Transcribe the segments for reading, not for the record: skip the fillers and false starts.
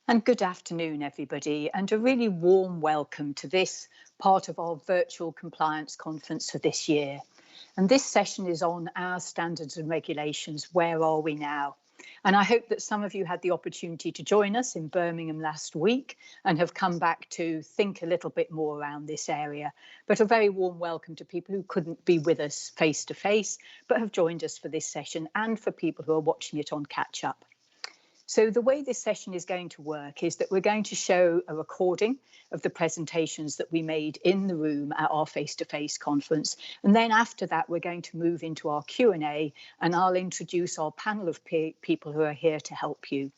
And good afternoon, everybody, and a really warm welcome to this part of our virtual compliance conference for this year. And this session is on our standards and regulations. Where are we now? And I hope that some of you had the opportunity to join us in Birmingham last week and have come back to think a little bit more around this area. But a very warm welcome to people who couldn't be with us face to face, but have joined us for this session, and for people who are watching it on catch up. So the way this session is going to work is that we're going to show a recording of the presentations that we made in the room at our face-to-face conference. And then after that, we're going to move into our Q&A, and I'll introduce our panel of people who are here to help you.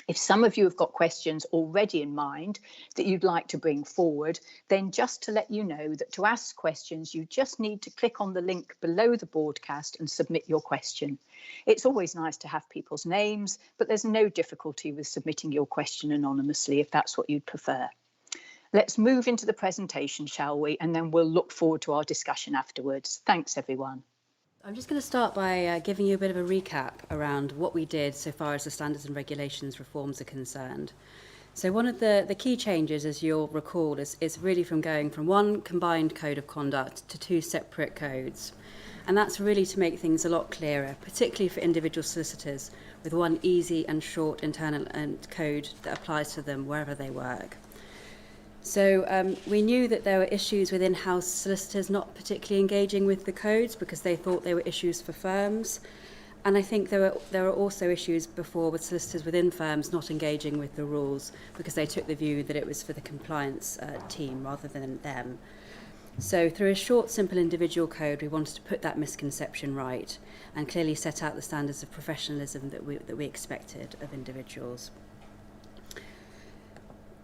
If some of you have got questions already in mind that you'd like to bring forward, then just to let you know that to ask questions, you just need to click on the link below the broadcast and submit your question. It's always nice to have people's names, but there's no difficulty with submitting your question anonymously if that's what you'd prefer. Let's move into the presentation, shall we? And then we'll look forward to our discussion afterwards. Thanks, everyone. I'm just going to start by giving you a bit of a recap around what we did so far as the standards and regulations reforms are concerned. So one of the key changes, as you'll recall, is really from going from one combined code of conduct to two separate codes. And that's really to make things a lot clearer, particularly for individual solicitors, with one easy and short internal code that applies to them wherever they work. So we knew that there were issues with in-house solicitors not particularly engaging with the codes because they thought they were issues for firms. And I think there were also issues before with solicitors within firms not engaging with the rules because they took the view that it was for the compliance team rather than them. So through a short, simple individual code, we wanted to put that misconception right and clearly set out the standards of professionalism that we expected of individuals.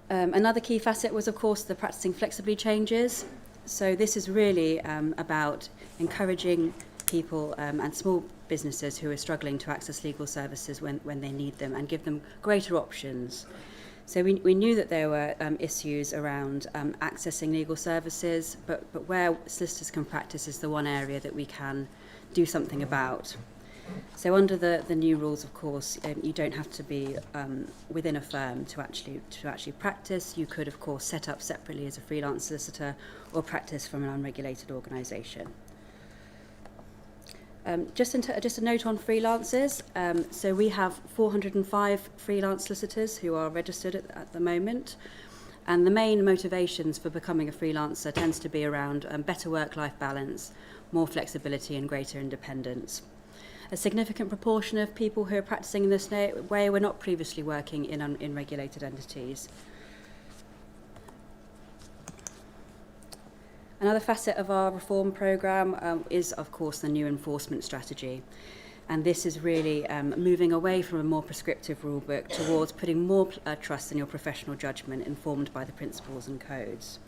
Another key facet was, of course, the practicing flexibly changes. So this is really about encouraging people and small businesses who are struggling to access legal services when they need them and give them greater options. So we knew that there were issues around accessing legal services, but where solicitors can practice is the one area that we can do something about. So under the new rules, of course, you don't have to be within a firm to actually practice. You could, of course, set up separately as a freelance solicitor or practice from an unregulated organisation. Just a note on freelancers. So we have 405 freelance solicitors who are registered at the moment. And the main motivations for becoming a freelancer tends to be around better work-life balance, more flexibility and greater independence. A significant proportion of people who are practicing in this way were not previously working in regulated entities. Another facet of our reform programme is, of course, the new enforcement strategy. And this is really moving away from a more prescriptive rulebook towards putting more trust in your professional judgment informed by the principles and codes.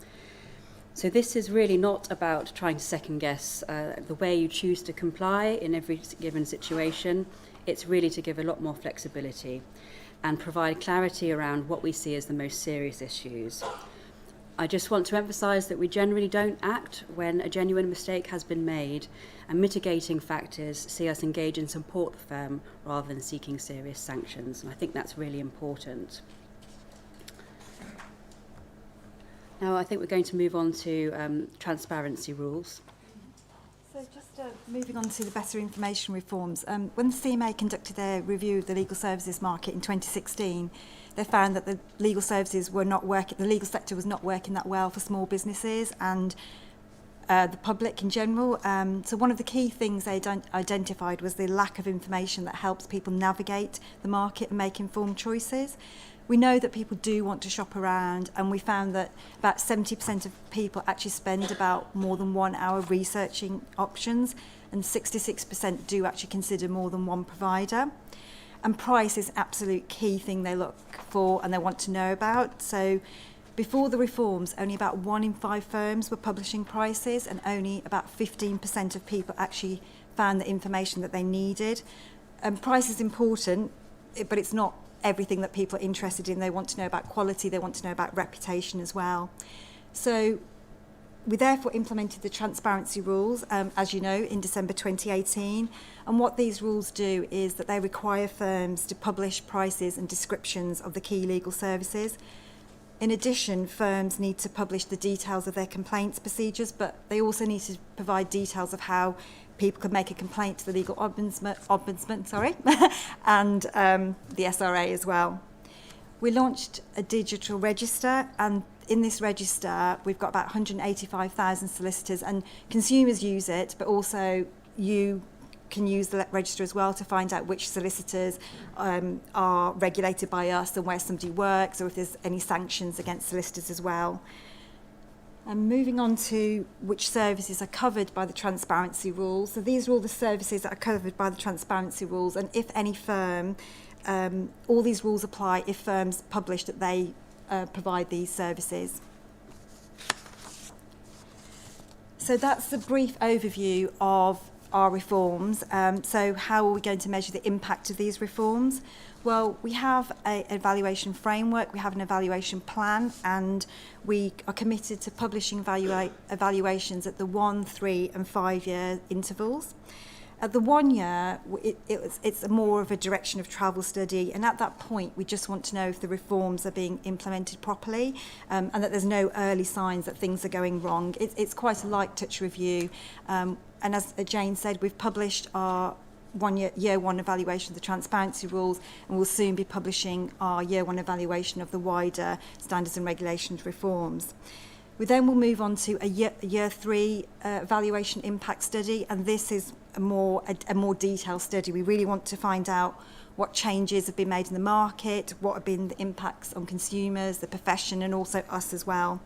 So this is really not about trying to second guess the way you choose to comply in every given situation. It's really to give a lot more flexibility and provide clarity around what we see as the most serious issues. I just want to emphasise that we generally don't act when a genuine mistake has been made, and mitigating factors see us engage in support the firm rather than seeking serious sanctions. And I think that's really important. Now I think we're going to move on to transparency rules. So just moving on to the better information reforms. When the CMA conducted their review of the legal services market in 2016, they found that the legal services were not working, the legal sector was not working that well for small businesses and the public in general. So one of the key things they identified was the lack of information that helps people navigate the market and make informed choices. We know that people do want to shop around, and we found that about 70% of people actually spend about more than 1 hour researching options, and 66% do actually consider more than one provider. And price is an absolute key thing they look for and they want to know about. So before the reforms, only about 1 in 5 firms were publishing prices, and only about 15% of people actually found the information that they needed. And price is important, but it's not everything that people are interested in. They want to know about quality, they want to know about reputation as well. So We therefore implemented the transparency rules, as you know, in December 2018. And what these rules do is that they require firms to publish prices and descriptions of the key legal services. In addition, firms need to publish the details of their complaints procedures, but they also need to provide details of how people can make a complaint to the legal ombudsman and the SRA as well. We launched a digital register, and in this register we've got about 185,000 solicitors, and consumers use it, but also you can use the register as well to find out which solicitors are regulated by us and where somebody works, or if there's any sanctions against solicitors as well. And moving on to which services are covered by the transparency rules. So these are all the services that are covered by the transparency rules, and if any firm, all these rules apply if firms publish that they provide these services. So that's the brief overview of our reforms. So how are we going to measure the impact of these reforms? Well, we have an evaluation framework, we have an evaluation plan, and we are committed to publishing evaluations at the 1, 3 and 5 year intervals. At the 1 year, it's more of a direction of travel study, and at that point we just want to know if the reforms are being implemented properly, and that there's no early signs that things are going wrong. It's quite a light touch review, and as Jane said, we've published our year one evaluation of the transparency rules, and we'll soon be publishing our year one evaluation of the wider standards and regulations reforms. We then will move on to a year three evaluation impact study, and this is a more detailed study. We really want to find out what changes have been made in the market, what have been the impacts on consumers, the profession, and also us as well.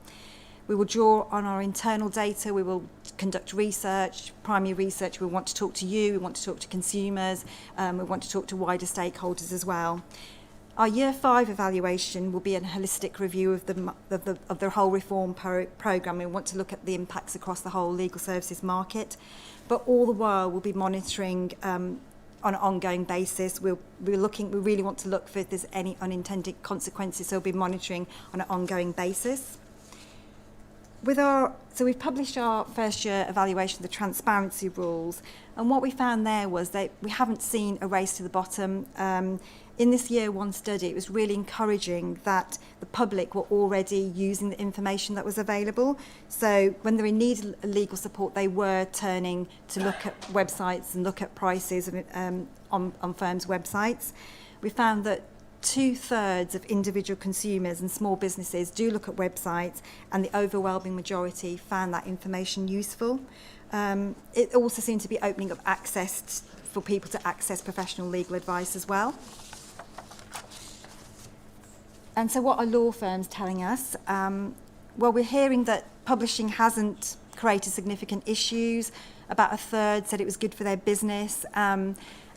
We will draw on our internal data, we will conduct research, primary research, we want to talk to you, we want to talk to consumers, we want to talk to wider stakeholders as well. Our Year 5 evaluation will be a holistic review of the whole reform programme. We want to look at the impacts across the whole legal services market, but all the while we'll be monitoring on an ongoing basis. We really want to look for if there's any unintended consequences, so we'll be monitoring on an ongoing basis. So we've published our first year evaluation of the transparency rules, and what we found there was that we haven't seen a race to the bottom. In this year one study, it was really encouraging that the public were already using the information that was available. So when they're in need of legal support, they were turning to look at websites and look at prices on firms' websites. We found that 2/3 of individual consumers and small businesses do look at websites, and the overwhelming majority found that information useful. It also seemed to be opening up access for people to access professional legal advice as well. And so what are law firms telling us? Well, we're hearing that publishing hasn't created significant issues. About 1/3 said it was good for their business.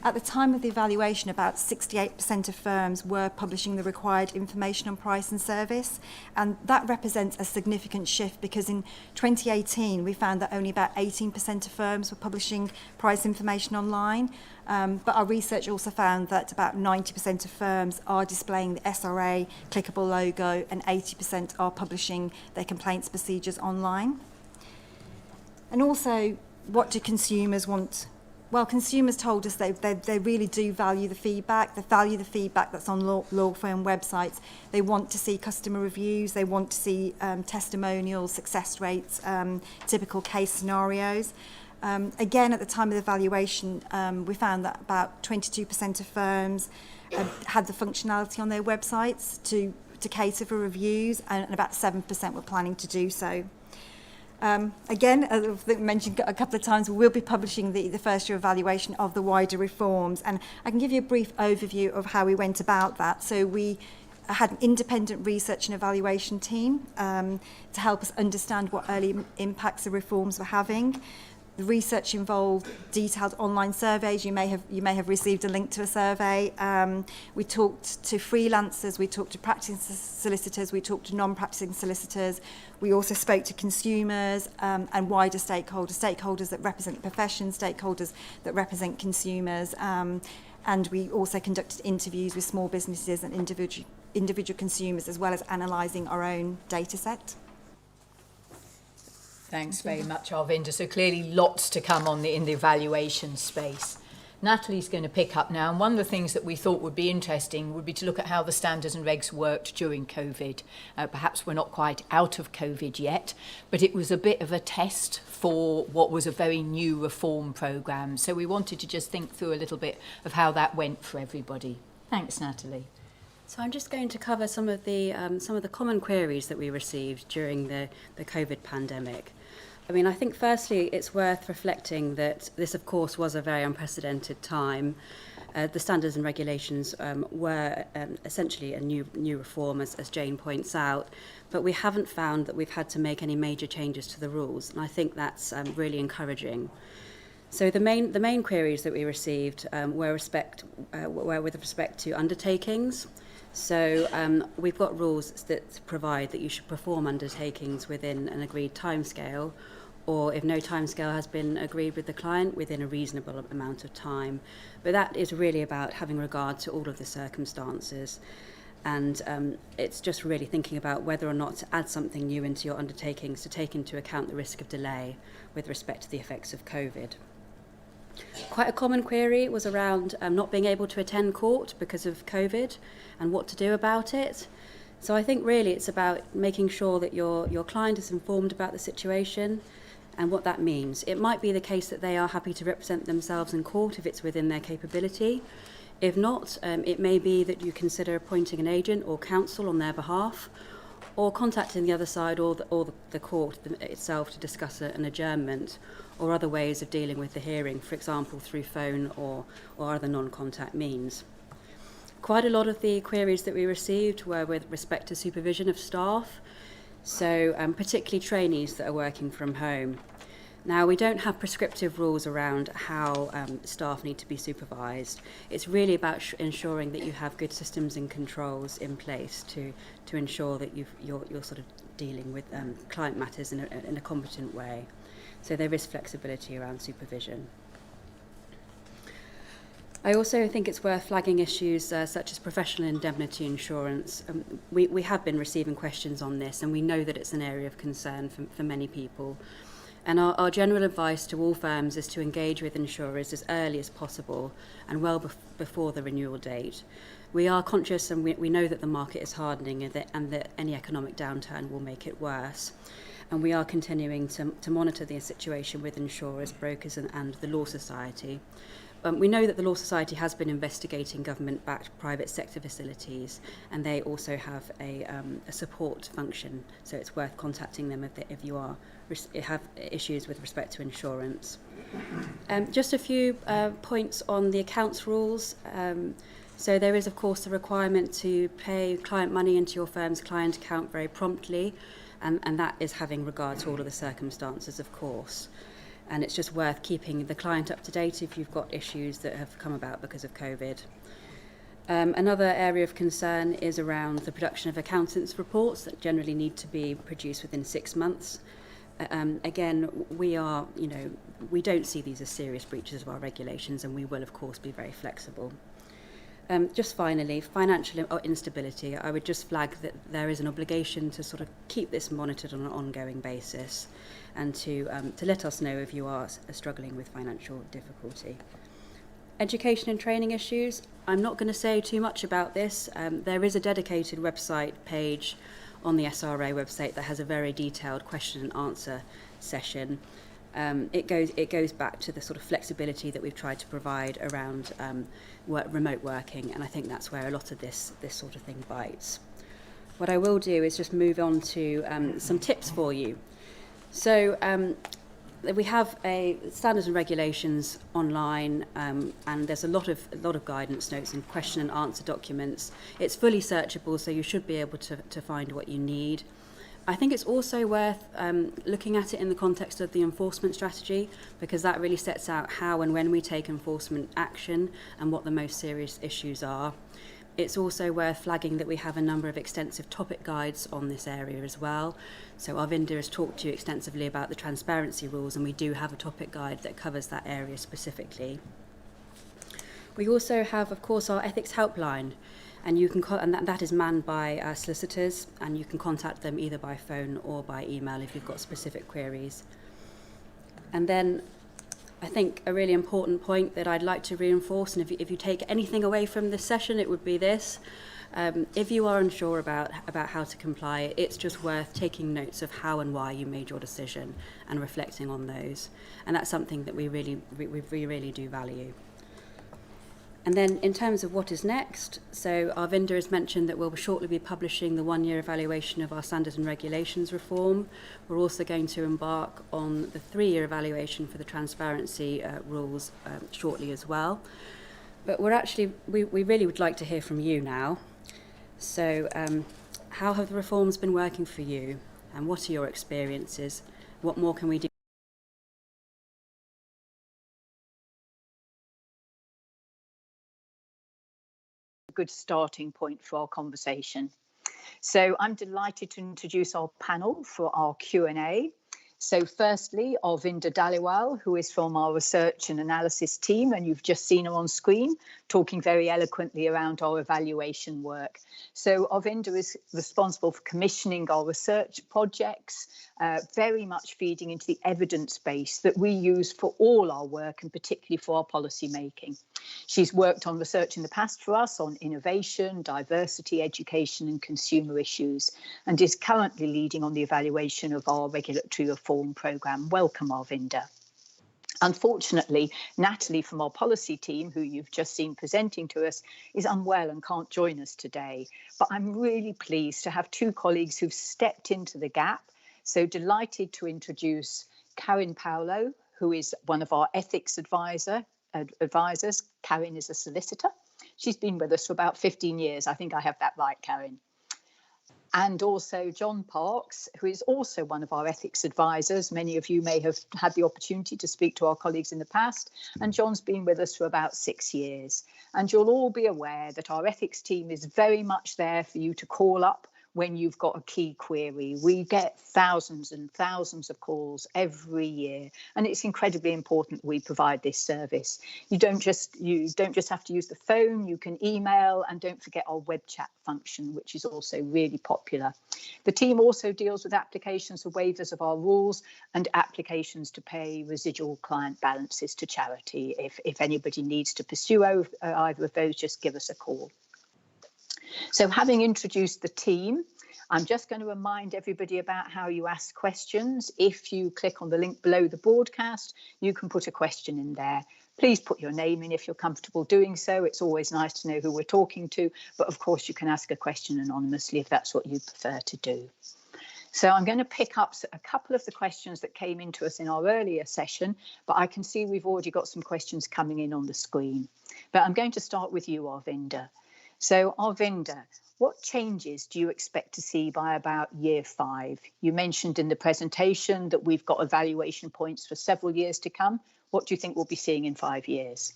At the time of the evaluation, about 68% of firms were publishing the required information on price and service, and that represents a significant shift because in 2018 we found that only about 18% of firms were publishing price information online, but our research also found that about 90% of firms are displaying the SRA clickable logo and 80% are publishing their complaints procedures online. And also, what do consumers want? Well, consumers told us they really do value the feedback. They value the feedback that's on law firm websites. They want to see customer reviews. They want to see testimonials, success rates, typical case scenarios. Again, at the time of the evaluation, we found that about 22% of firms had the functionality on their websites to cater for reviews, and about 7% were planning to do so. Again, as I've mentioned a couple of times, we will be publishing the first year evaluation of the wider reforms, and I can give you a brief overview of how we went about that. So we had an independent research and evaluation team to help us understand what early impacts the reforms were having. The research involved detailed online surveys. You may have received a link to a survey. We talked to freelancers, we talked to practicing solicitors, we talked to non-practicing solicitors. We also spoke to consumers and wider stakeholders that represent the profession, stakeholders that represent consumers. And we also conducted interviews with small businesses and individual consumers, as well as analysing our own data set. Thanks very much, Arvinder. So clearly lots to come on in the evaluation space. Natalie's going to pick up now, and one of the things that we thought would be interesting would be to look at how the standards and regs worked during COVID. Perhaps we're not quite out of COVID yet, but it was a bit of a test for what was a very new reform programme. So we wanted to just think through a little bit of how that went for everybody. Thanks, Natalie. So I'm just going to cover some of the common queries that we received during the COVID pandemic. I mean, I think firstly it's worth reflecting that this, of course, was a very unprecedented time. The standards and regulations were essentially a new reform, as Jane points out, but we haven't found that we've had to make any major changes to the rules, and I think that's really encouraging. So the main queries that we received were with respect to undertakings. So we've got rules that provide that you should perform undertakings within an agreed timescale, or if no timescale has been agreed with the client, within a reasonable amount of time. But that is really about having regard to all of the circumstances. And it's just really thinking about whether or not to add something new into your undertakings to take into account the risk of delay with respect to the effects of COVID. Quite a common query was around not being able to attend court because of COVID and what to do about it. So I think really it's about making sure that your client is informed about the situation and what that means. It might be the case that they are happy to represent themselves in court if it's within their capability. If not, it may be that you consider appointing an agent or counsel on their behalf, or contacting the other side or the court itself to discuss an adjournment, or other ways of dealing with the hearing, for example through phone or other non-contact means. Quite a lot of the queries that we received were with respect to supervision of staff, so particularly trainees that are working from home. Now, we don't have prescriptive rules around how staff need to be supervised. It's really about ensuring that you have good systems and controls in place to ensure that you're sort of dealing with client matters in a competent way. So there is flexibility around supervision. I also think it's worth flagging issues such as professional indemnity insurance. We have been receiving questions on this, and we know that it's an area of concern for many people. And our general advice to all firms is to engage with insurers as early as possible and well before the renewal date. We are conscious and we know that the market is hardening and that any economic downturn will make it worse. And we are continuing to monitor the situation with insurers, brokers and the Law Society. We know that the Law Society has been investigating government-backed private sector facilities, and they also have a support function, so it's worth contacting them if you have issues with respect to insurance. Just a few points on the accounts rules. So there is, of course, the requirement to pay client money into your firm's client account very promptly, and that is having regard to all of the circumstances, of course. And it's just worth keeping the client up to date if you've got issues that have come about because of COVID. Another area of concern is around the production of accountants' reports that generally need to be produced within 6 months. Again, we don't see these as serious breaches of our regulations, and we will, of course, be very flexible. Just finally, financial instability. I would just flag that there is an obligation to sort of keep this monitored on an ongoing basis, and to let us know if you are struggling with financial difficulty. Education and training issues. I'm not going to say too much about this. There is a dedicated website page on the SRA website that has a very detailed question and answer session. It goes back to the sort of flexibility that we've tried to provide around remote working, and I think that's where a lot of this sort of thing bites. What I will do is just move on to some tips for you. So we have standards and regulations online, and there's a lot of guidance notes and question and answer documents. It's fully searchable, so you should be able to find what you need. I think it's also worth looking at it in the context of the enforcement strategy, because that really sets out how and when we take enforcement action and what the most serious issues are. It's also worth flagging that we have a number of extensive topic guides on this area as well. So Arvinder has talked to you extensively about the transparency rules, and we do have a topic guide that covers that area specifically. We also have, of course, our Ethics Helpline, And you can that is manned by solicitors, and you can contact them either by phone or by email if you've got specific queries. And then I think a really important point that I'd like to reinforce, and if you take anything away from this session, it would be this. If you are unsure about how to comply, it's just worth taking notes of how and why you made your decision and reflecting on those. And that's something that we really do value. And then in terms of what is next, so Arvinder has mentioned that we'll shortly be publishing the 1-year evaluation of our standards and regulations reform. We're also going to embark on the 3-year evaluation for the transparency rules shortly as well. But we really would like to hear from you now. So how have the reforms been working for you, and what are your experiences? What more can we do? Good starting point for our conversation. So I'm delighted to introduce our panel for our Q&A. So firstly, Arvinder Dhaliwal, who is from our research and analysis team, and you've just seen her on screen talking very eloquently around our evaluation work. So Arvinder is responsible for commissioning our research projects, very much feeding into the evidence base that we use for all our work, and particularly for our policy making. She's worked on research in the past for us on innovation, diversity, education and consumer issues, and is currently leading on the evaluation of our regulatory reform programme. Welcome, Arvinder. Unfortunately, Natalie from our policy team, who you've just seen presenting to us, is unwell and can't join us today. But I'm really pleased to have 2 colleagues who've stepped into the gap. So delighted to introduce Karin Paolo, who is one of our ethics advisors. Karin is a solicitor. She's been with us for about 15 years. I think I have that right, Karin. And also John Parks, who is also one of our ethics advisors. Many of you may have had the opportunity to speak to our colleagues in the past, and John's been with us for about 6 years. And you'll all be aware that our ethics team is very much there for you to call up when you've got a key query. We get thousands and thousands of calls every year, and it's incredibly important we provide this service. You don't just have to use the phone, you can email, and don't forget our web chat function, which is also really popular. The team also deals with applications for waivers of our rules and applications to pay residual client balances to charity. If anybody needs to pursue either of those, just give us a call. So having introduced the team, I'm just going to remind everybody about how you ask questions. If you click on the link below the broadcast, you can put a question in there. Please put your name in if you're comfortable doing so. It's always nice to know who we're talking to, but of course you can ask a question anonymously if that's what you prefer to do. So I'm going to pick up a couple of the questions that came into us in our earlier session, but I can see we've already got some questions coming in on the screen. But I'm going to start with you, Arvinder. So Arvinder, what changes do you expect to see by about year 5? You mentioned in the presentation that we've got evaluation points for several years to come. What do you think we'll be seeing in 5 years?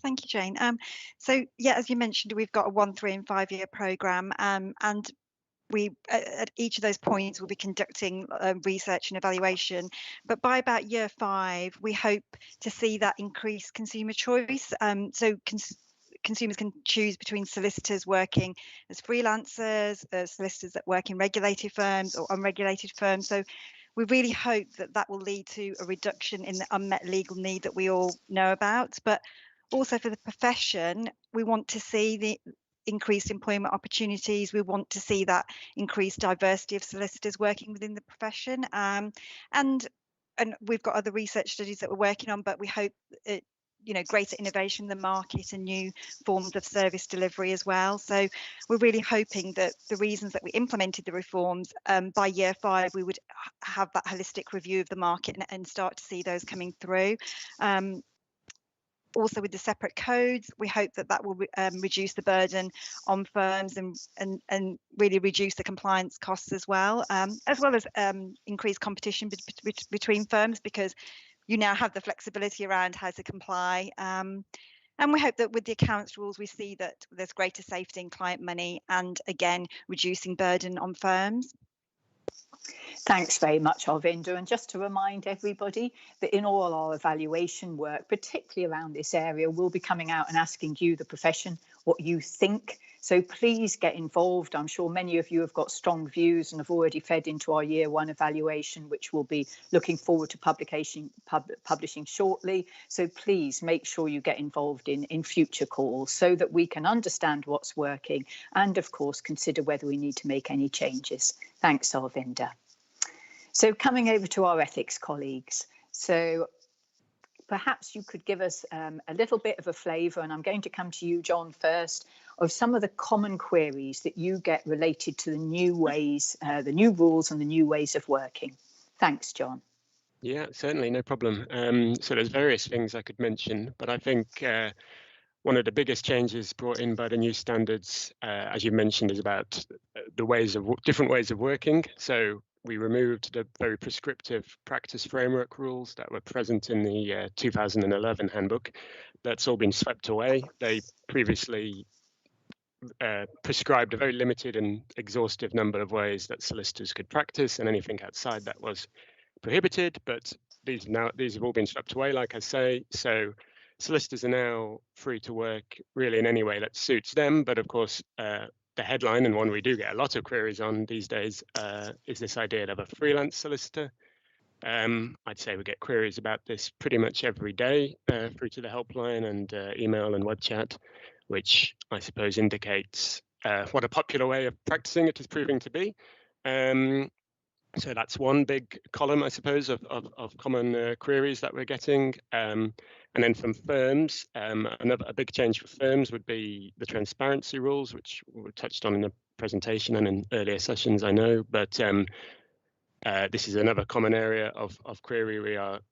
Thank you, Jane. So, yeah, as you mentioned, we've got a 1, 3 and 5 year programme, and we at each of those points we'll be conducting research and evaluation. But by about year 5, we hope to see that increased consumer choice. So consumers can choose between solicitors working as freelancers, solicitors that work in regulated firms or unregulated firms. So we really hope that that will lead to a reduction in the unmet legal need that we all know about. But also for the profession, we want to see the increased employment opportunities. We want to see that increased diversity of solicitors working within the profession. And we've got other research studies that we're working on, but we hope greater innovation in the market and new forms of service delivery as well. So we're really hoping that the reasons that we implemented the reforms, by year 5, we would have that holistic review of the market and start to see those coming through. Also with the separate codes, we hope that that will reduce the burden on firms and really reduce the compliance costs as well as increase competition between firms, because you now have the flexibility around how to comply. And we hope that with the accounts rules, we see that there's greater safety in client money and, again, reducing burden on firms. Thanks very much, Arvinder. And just to remind everybody that in all our evaluation work, particularly around this area, we'll be coming out and asking you, the profession, what you think. So please get involved. I'm sure many of you have got strong views and have already fed into our year one evaluation, which we'll be looking forward to publishing shortly. So please make sure you get involved in future calls so that we can understand what's working and, of course, consider whether we need to make any changes. Thanks, Arvinder. So coming over to our ethics colleagues. So perhaps you could give us a little bit of a flavour, and I'm going to come to you, John, first, of some of the common queries that you get related to the new ways, the new rules and the new ways of working. Thanks, John. Yeah, certainly, no problem. So there's various things I could mention, but I think one of the biggest changes brought in by the new standards, as you mentioned, is about the different ways of working. So we removed the very prescriptive practice framework rules that were present in the 2011 handbook. That's all been swept away. They previously prescribed a very limited and exhaustive number of ways that solicitors could practice, and anything outside that was prohibited. But these have all been swept away, like I say. So solicitors are now free to work really in any way that suits them. But of course, the headline, and one we do get a lot of queries on these days, is this idea of a freelance solicitor. I'd say we get queries about this pretty much every day through to the helpline and email and web chat, which I suppose indicates what a popular way of practicing it is proving to be. So that's one big column, I suppose, of common queries that we're getting. And then from firms, a big change for firms would be the transparency rules, which were touched on in the presentation and in earlier sessions, I know. But this is another common area of query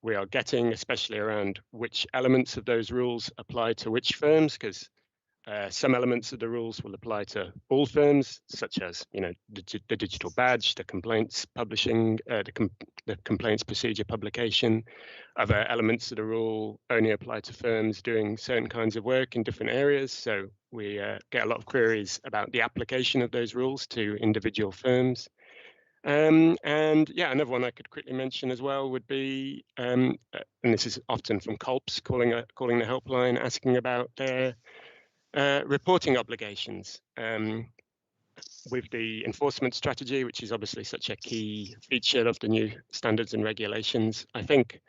we are getting, especially around which elements of those rules apply to which firms, because some elements of the rules will apply to all firms, such as the digital badge, the complaints publishing, the complaints procedure publication. Other elements of the rule only apply to firms doing certain kinds of work in different areas. So we get a lot of queries about the application of those rules to individual firms. And yeah, another one I could quickly mention as well would be, and this is often from COLPS calling the helpline, asking about their reporting obligations. With the enforcement strategy, which is obviously such a key feature of the new standards and regulations, I think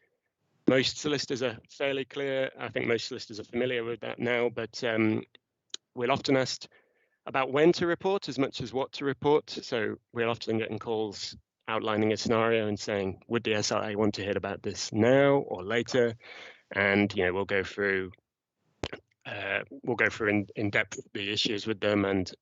most solicitors are fairly clear. I think most solicitors are familiar with that now, but we're often asked about when to report as much as what to report. So we're often getting calls outlining a scenario and saying, would the SRA want to hear about this now or later? And we'll go through in depth the issues with them and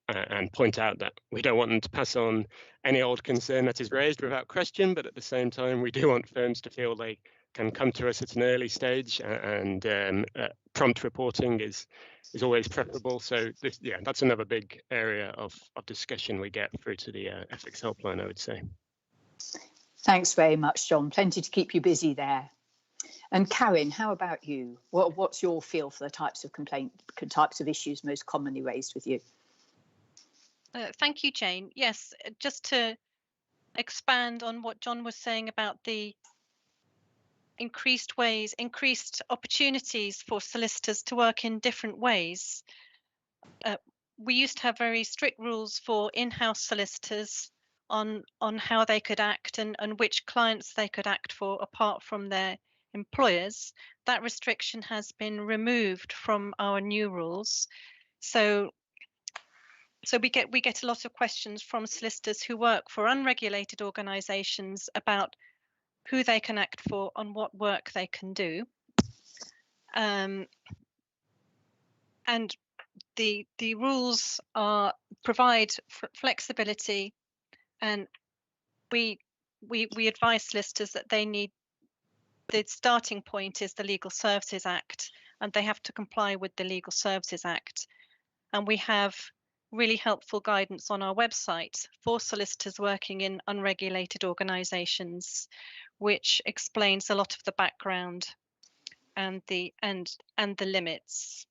point out that we don't want them to pass on any old concern that is raised without question, but at the same time we do want firms to feel they can come to us at an early stage, and prompt reporting is always preferable. So that's another big area of discussion we get through to the Ethics Helpline, I would say. Thanks very much, John. Plenty to keep you busy there. And Karen, how about you? What's your feel for the types of issues most commonly raised with you? Thank you, Jane. Yes, just to expand on what John was saying about the increased opportunities for solicitors to work in different ways. We used to have very strict rules for in-house solicitors on how they could act and which clients they could act for apart from their employers. That restriction has been removed from our new rules. So we get a lot of questions from solicitors who work for unregulated organisations about who they can act for, on what work they can do. And the rules provide flexibility, and we advise solicitors that they need, the starting point is the Legal Services Act, and they have to comply with the Legal Services Act. And we have really helpful guidance on our website for solicitors working in unregulated organisations, which explains a lot of the background and the limits.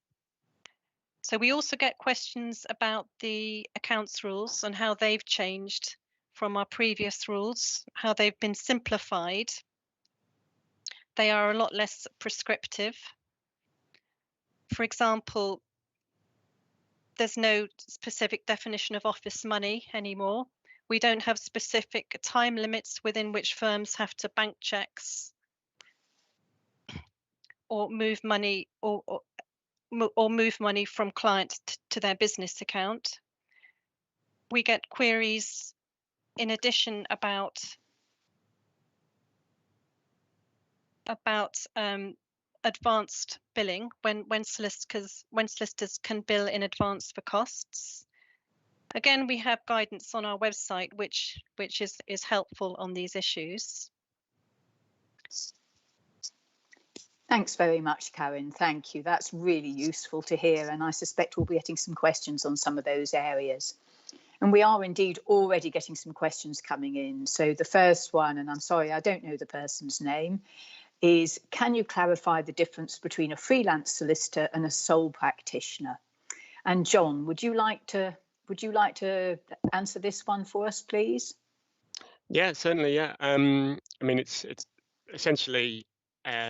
So we also get questions about the accounts rules and how they've changed from our previous rules, how they've been simplified. They are a lot less prescriptive. For example, there's no specific definition of office money anymore. We don't have specific time limits within which firms have to bank checks or move money or move money from clients to their business account. We get queries in addition about advanced billing when solicitors can bill in advance for costs. Again, we have guidance on our website which is helpful on these issues. Thanks very much, Karen. Thank you. That's really useful to hear, and I suspect we'll be getting some questions on some of those areas. And we are indeed already getting some questions coming in. So the first one, and I'm sorry, I don't know the person's name, is can you clarify the difference between a freelance solicitor and a sole practitioner? And John, would you like to answer this one for us, please? Yeah, certainly. Yeah. I mean, it's essentially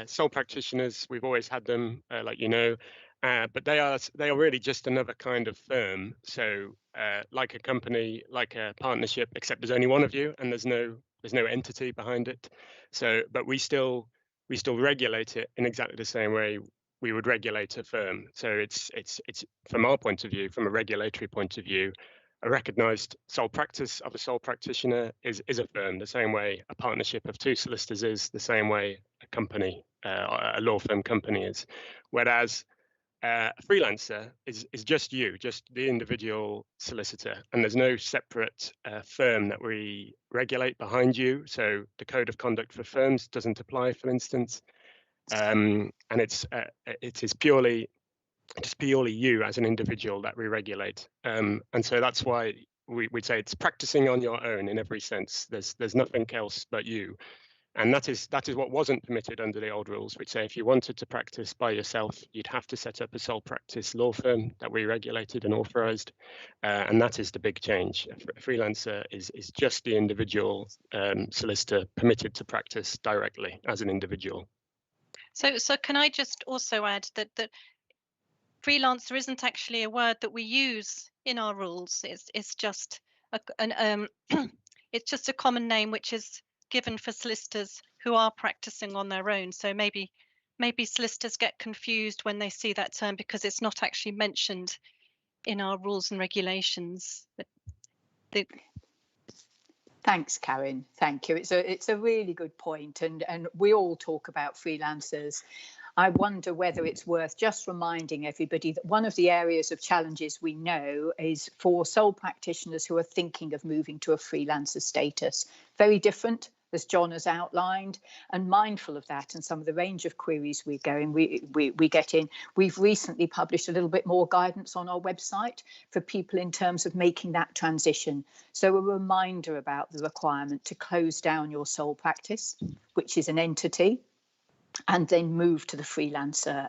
sole practitioners. We've always had them, like you know, but they are really just another kind of firm. So like a company, like a partnership, except there's only one of you, and there's no entity behind it. So, but we still regulate it in exactly the same way we would regulate a firm. So it's from our point of view, from a regulatory point of view, a recognised sole practice of a sole practitioner is a firm, the same way a partnership of two solicitors is, the same way a company, a law firm company is. Whereas a freelancer is just you, just the individual solicitor, and there's no separate firm that we regulate behind you. So the code of conduct for firms doesn't apply, for instance, and it is purely you as an individual that we regulate, and so that's why we'd say it's practicing on your own in every sense. There's nothing else but you. And that is what wasn't permitted under the old rules, which say if you wanted to practice by yourself, you'd have to set up a sole practice law firm that we regulated and authorized. And that is the big change. A freelancer is just the individual solicitor permitted to practice directly as an individual. So can I just also add that freelancer isn't actually a word that we use in our rules. It's just it's just a common name which is given for solicitors who are practicing on their own. So maybe solicitors get confused when they see that term because it's not actually mentioned in our rules and regulations. Thanks, Karen. Thank you. It's a really good point, and we all talk about freelancers. I wonder whether it's worth just reminding everybody that one of the areas of challenges we know is for sole practitioners who are thinking of moving to a freelancer status. Very different, as John has outlined, and mindful of that and some of the range of queries we get in. We've recently published a little bit more guidance on our website for people in terms of making that transition. So a reminder about the requirement to close down your sole practice, which is an entity, and then move to the freelancer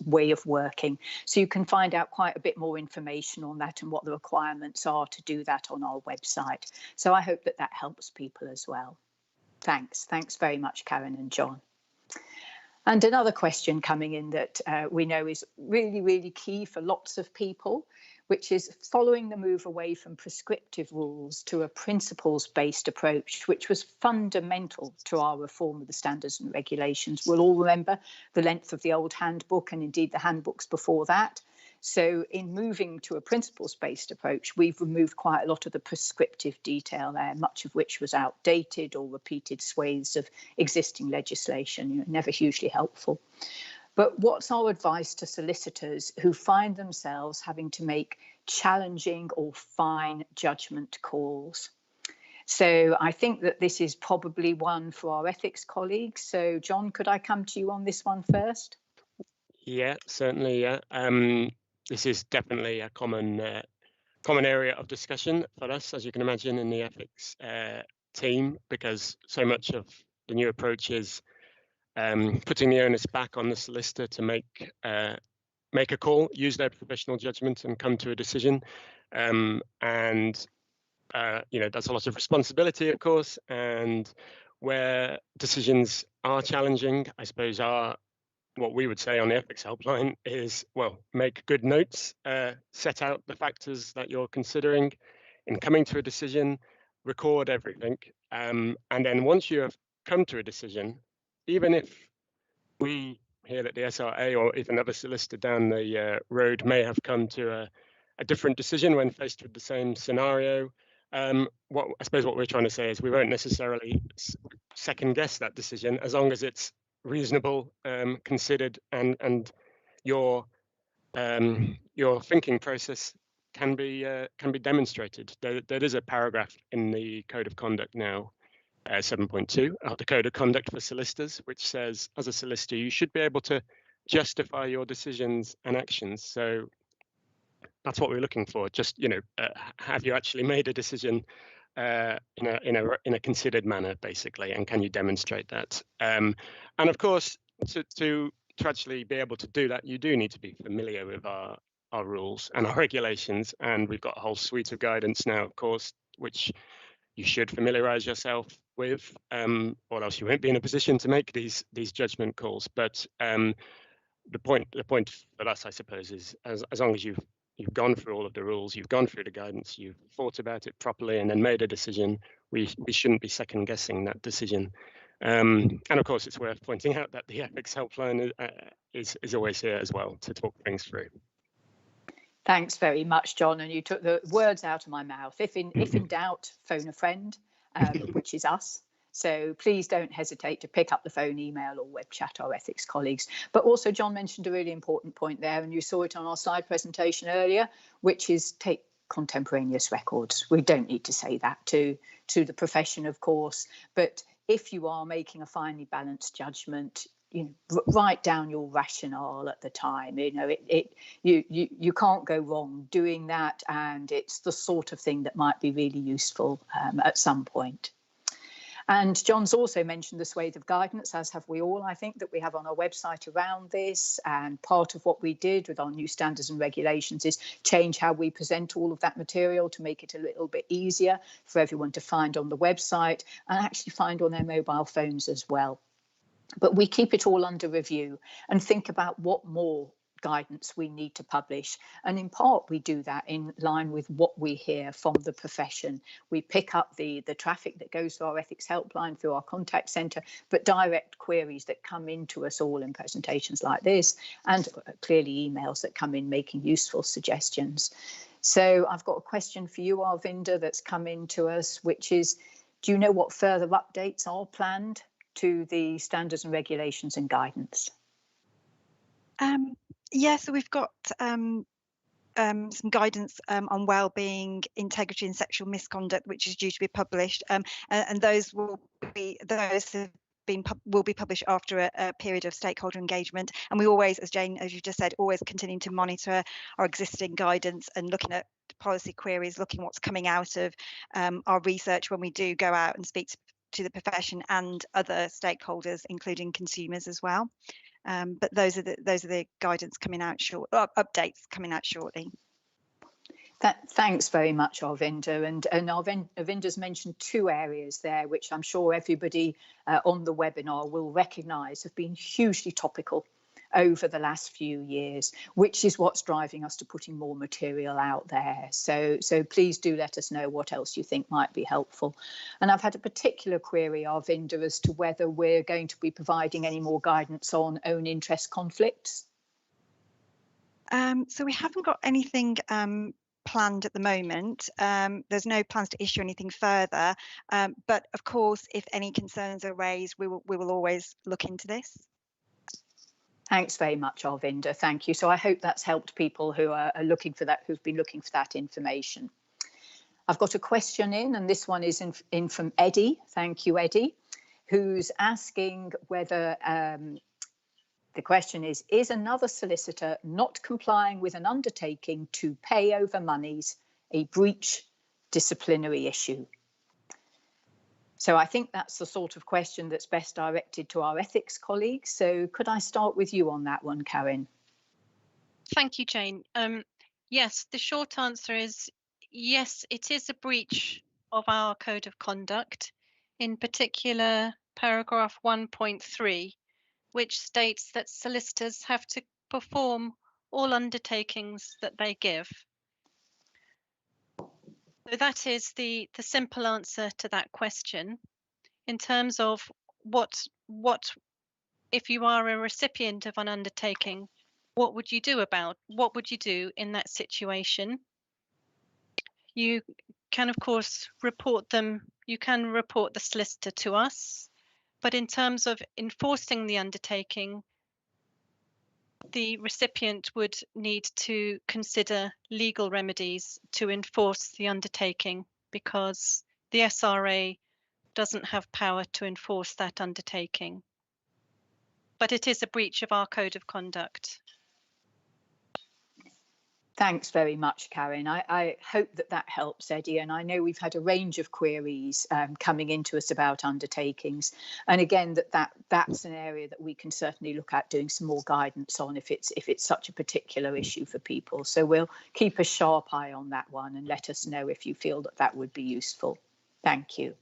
way of working. So you can find out quite a bit more information on that and what the requirements are to do that on our website. So I hope that helps people as well. Thanks very much, Karen and John. And another question coming in that we know is really, really key for lots of people, which is following the move away from prescriptive rules to a principles-based approach, which was fundamental to our reform of the standards and regulations. We'll all remember the length of the old handbook and indeed the handbooks before that. So in moving to a principles-based approach, we've removed quite a lot of the prescriptive detail there, much of which was outdated or repeated swathes of existing legislation, never hugely helpful. But what's our advice to solicitors who find themselves having to make challenging or fine judgment calls? So I think that this is probably one for our ethics colleagues. So John, could I come to you on this one first? Yeah, certainly. Yeah. This is definitely a common area of discussion for us, as you can imagine, in the ethics team, because so much of the new approach is putting the onus back on the solicitor to make a call, use their professional judgment, and come to a decision. And that's a lot of responsibility, of course, and where decisions are challenging, I suppose what we would say on the Ethics Helpline is, well, make good notes, set out the factors that you're considering in coming to a decision, record everything, and then once you have come to a decision, even if we here at the SRA or if another solicitor down the road may have come to a different decision when faced with the same scenario, I suppose what we're trying to say is we won't necessarily second guess that decision as long as it's reasonable, considered, and your thinking process can be demonstrated. There is a paragraph in the Code of Conduct now, 7.2, the Code of Conduct for Solicitors, which says, as a solicitor, you should be able to justify your decisions and actions. So that's what we're looking for. Just have you actually made a decision in a considered manner, basically, and can you demonstrate that? And of course, to actually be able to do that, you do need to be familiar with our rules and our regulations, and we've got a whole suite of guidance now, of course, which you should familiarize yourself with, or else you won't be in a position to make these judgment calls. But the point for us, I suppose, is as long as you've gone through all of the rules, you've gone through the guidance, you've thought about it properly, and then made a decision, we shouldn't be second guessing that decision. And of course, it's worth pointing out that the Ethics Helpline is always here as well to talk things through. Thanks very much, John. And you took the words out of my mouth. If in doubt, phone a friend, which is us. So please don't hesitate to pick up the phone, email or web chat our ethics colleagues. But also John mentioned a really important point there, and you saw it on our slide presentation earlier, which is take contemporaneous records. We don't need to say that to the profession, of course, but if you are making a finely balanced judgment, write down your rationale at the time. You can't go wrong doing that, and it's the sort of thing that might be really useful at some point. And John's also mentioned the Swathe of Guidance, as have we all, I think, that we have on our website around this. And part of what we did with our new standards and regulations is change how we present all of that material to make it a little bit easier for everyone to find on the website and actually find on their mobile phones as well. But we keep it all under review and think about what more guidance we need to publish. And in part, we do that in line with what we hear from the profession. We pick up the traffic that goes through our ethics helpline, through our contact centre, but direct queries that come into us all in presentations like this, and clearly emails that come in making useful suggestions. So I've got a question for you, Arvinder, that's come in to us, which is, do you know what further updates are planned to the standards and regulations and guidance? Yeah, so we've got some guidance on wellbeing, integrity and sexual misconduct, which is due to be published, and those will be published after a period of stakeholder engagement. And we always, as Jane, as you just said, always continue to monitor our existing guidance and looking at policy queries, looking what's coming out of our research when we do go out and speak to the profession and other stakeholders, including consumers as well. But those are the guidance coming out updates coming out shortly. Thanks very much, Arvinder. And Arvinder's mentioned two areas there, which I'm sure everybody on the webinar will recognise have been hugely topical over the last few years, which is what's driving us to putting more material out there. So please do let us know what else you think might be helpful. And I've had a particular query, Arvinder, as to whether we're going to be providing any more guidance on own interest conflicts. So we haven't got anything planned at the moment. There's no plans to issue anything further, but of course, if any concerns are raised, we will always look into this. Thanks very much, Arvinder. Thank you. So I hope that's helped people who are looking for that, who've been looking for that information. I've got a question in, and this one is in from Eddie. Thank you, Eddie, who's asking whether the question is another solicitor not complying with an undertaking to pay over monies a breach disciplinary issue? So I think that's the sort of question that's best directed to our ethics colleagues. So could I start with you on that one, Karen? Thank you, Jane. Yes, the short answer is yes, it is a breach of our code of conduct, in particular paragraph 1.3, which states that solicitors have to perform all undertakings that they give. So that is the simple answer to that question. In terms of what if you are a recipient of an undertaking, what would you do in that situation? You can, of course, report them. You can report the solicitor to us, but in terms of enforcing the undertaking, the recipient would need to consider legal remedies to enforce the undertaking, because the SRA doesn't have power to enforce that undertaking. But it is a breach of our code of conduct. Thanks very much, Karen. I hope that helps, Eddie. And I know we've had a range of queries coming into us about undertakings. And again, that's an area that we can certainly look at doing some more guidance on if it's such a particular issue for people. So we'll keep a sharp eye on that one and let us know if you feel that would be useful. Thank you.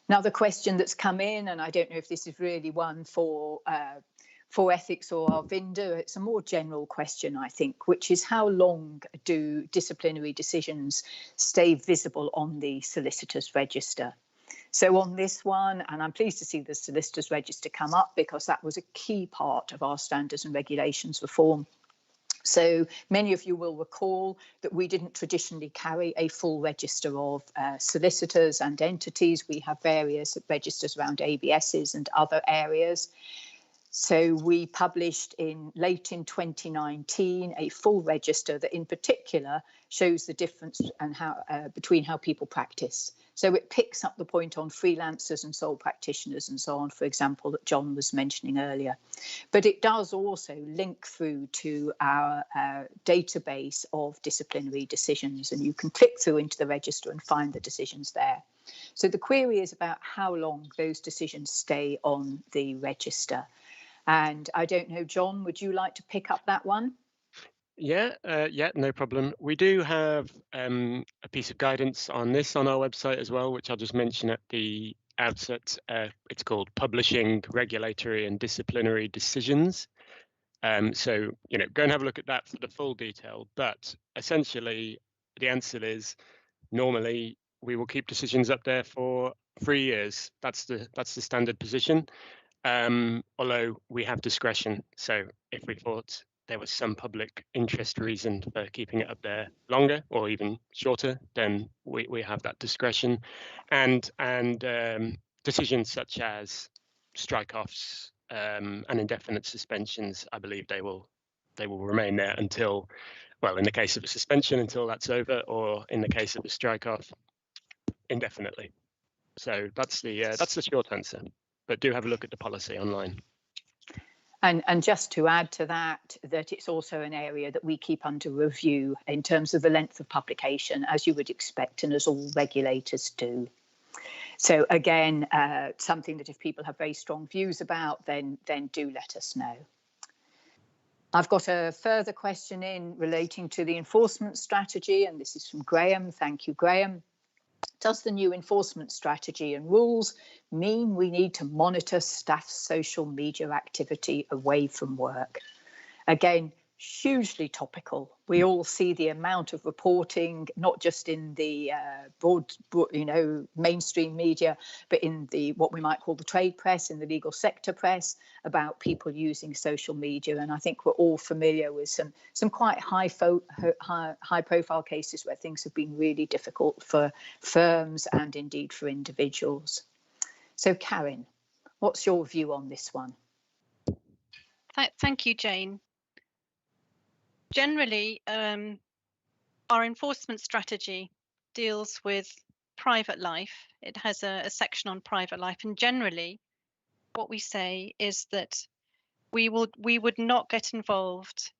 Another question that's come in, and I don't know if this is really one for ethics or Arvinder, it's a more general question, I think, which is how long do disciplinary decisions stay visible on the solicitor's register? So on this one, and I'm pleased to see the solicitor's register come up because that was a key part of our standards and regulations reform. So many of you will recall that we didn't traditionally carry a full register of solicitors and entities. We have various registers around ABSs and other areas. So we published late in 2019 a full register that in particular shows the difference and between how people practice. So it picks up the point on freelancers and sole practitioners and so on, for example, that John was mentioning earlier. But it does also link through to our database of disciplinary decisions, and you can click through into the register and find the decisions there. So the query is about how long those decisions stay on the register. And I don't know, John, would you like to pick up that one? Yeah, no problem. We do have a piece of guidance on this on our website as well, which I'll just mention at the outset. It's called Publishing Regulatory and Disciplinary Decisions. So, go and have a look at that for the full detail. But essentially, the answer is normally we will keep decisions up there for 3 years. That's the standard position. Although we have discretion. So if we thought there was some public interest reason for keeping it up there longer or even shorter, then we have that discretion. And decisions such as strike-offs and indefinite suspensions, I believe they will remain there until, well, in the case of a suspension, until that's over, or in the case of a strike-off, indefinitely. So that's the short answer. But do have a look at the policy online. And just to add to that it's also an area that we keep under review in terms of the length of publication, as you would expect, and as all regulators do. So again, something that if people have very strong views about, then do let us know. I've got a further question in relating to the enforcement strategy, and this is from Graham. Thank you, Graham. Does the new enforcement strategy and rules mean we need to monitor staff's social media activity away from work? Again, hugely topical. We all see the amount of reporting, not just in the broad, mainstream media, but in the what we might call the trade press, in the legal sector press, about people using social media. And I think we're all familiar with some quite high profile cases where things have been really difficult for firms and indeed for individuals. So Karen, what's your view on this one? Thank you, Jane. Generally, our enforcement strategy deals with private life. It has a section on private life, and generally what we say is that we would not get involved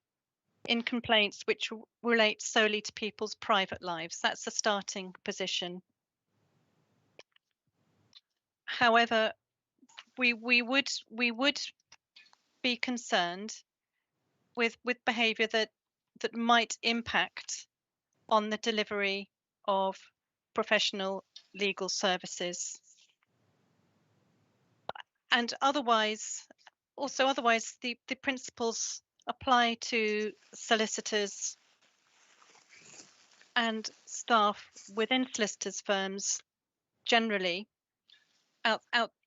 in complaints which relate solely to people's private lives. That's the starting position. However, we would be concerned with behavior that might impact on the delivery of professional legal services. And otherwise, the principles apply to solicitors and staff within solicitors' firms generally,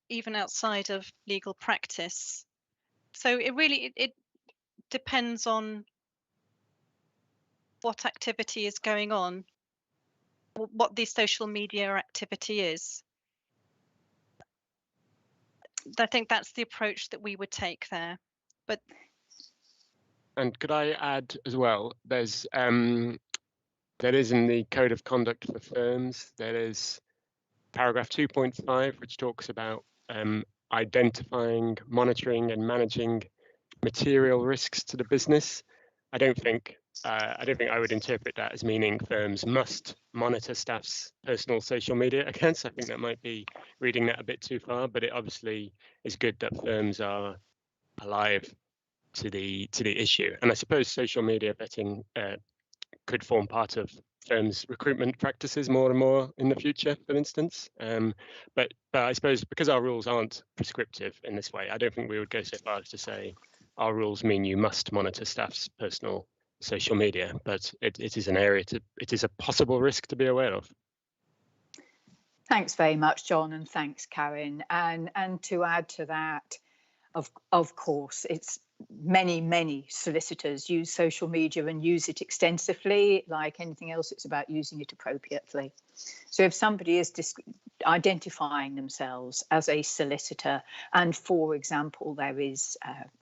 even outside of legal practice. So it depends on what activity is going on, what the social media activity is. I think that's the approach that we would take there. But And could I add as well, there is in the Code of Conduct for Firms, there is paragraph 2.5, which talks about identifying, monitoring and managing material risks to the business. I don't think I would interpret that as meaning firms must monitor staff's personal social media accounts. I think that might be reading that a bit too far, but it obviously is good that firms are alive to the issue. And I suppose social media vetting could form part of firms' recruitment practices more and more in the future, for instance. But I suppose because our rules aren't prescriptive in this way, I don't think we would go so far as to say our rules mean you must monitor staff's personal social media, but it is an area it is a possible risk to be aware of. Thanks very much, John, and thanks, Karen. And to add to that, of course, it's many solicitors use social media and use it extensively. Like anything else, it's about using it appropriately. So if somebody is identifying themselves as a solicitor and, for example, there is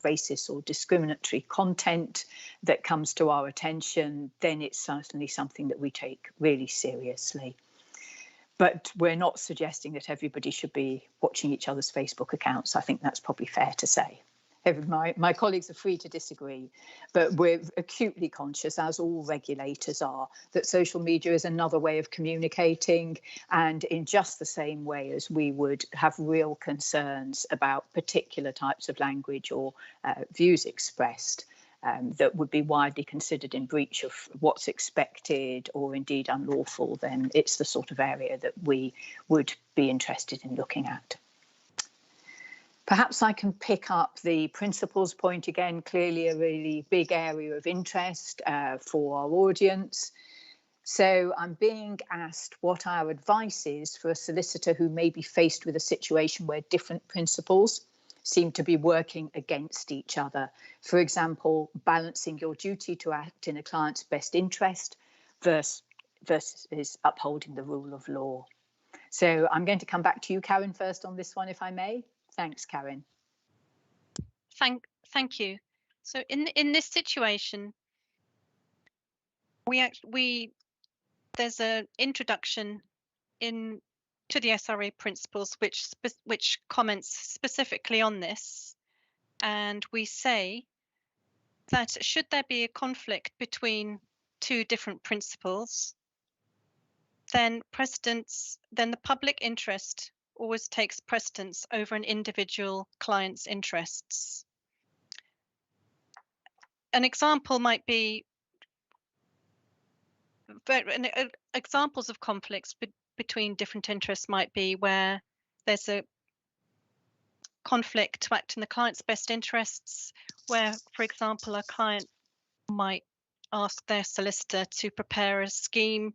racist or discriminatory content that comes to our attention, then it's certainly something that we take really seriously. But we're not suggesting that everybody should be watching each other's Facebook accounts. I think that's probably fair to say. My colleagues are free to disagree, but we're acutely conscious, as all regulators are, that social media is another way of communicating, and in just the same way as we would have real concerns about particular types of language or views expressed that would be widely considered in breach of what's expected or indeed unlawful, then it's the sort of area that we would be interested in looking at. Perhaps I can pick up the principles point again, clearly a really big area of interest for our audience. So I'm being asked what our advice is for a solicitor who may be faced with a situation where different principles seem to be working against each other. For example, balancing your duty to act in a client's best interest versus upholding the rule of law. So I'm going to come back to you, Karen, first on this one, if I may. Thanks, Karen. Thank you. So in this situation, there's an introduction to the SRA principles which comments specifically on this, and we say that should there be a conflict between two different principles, then the public interest always takes precedence over an individual client's interests. An example might be examples of conflicts between different interests might be where there's a conflict to act in the client's best interests, where, for example, a client might ask their solicitor to prepare a scheme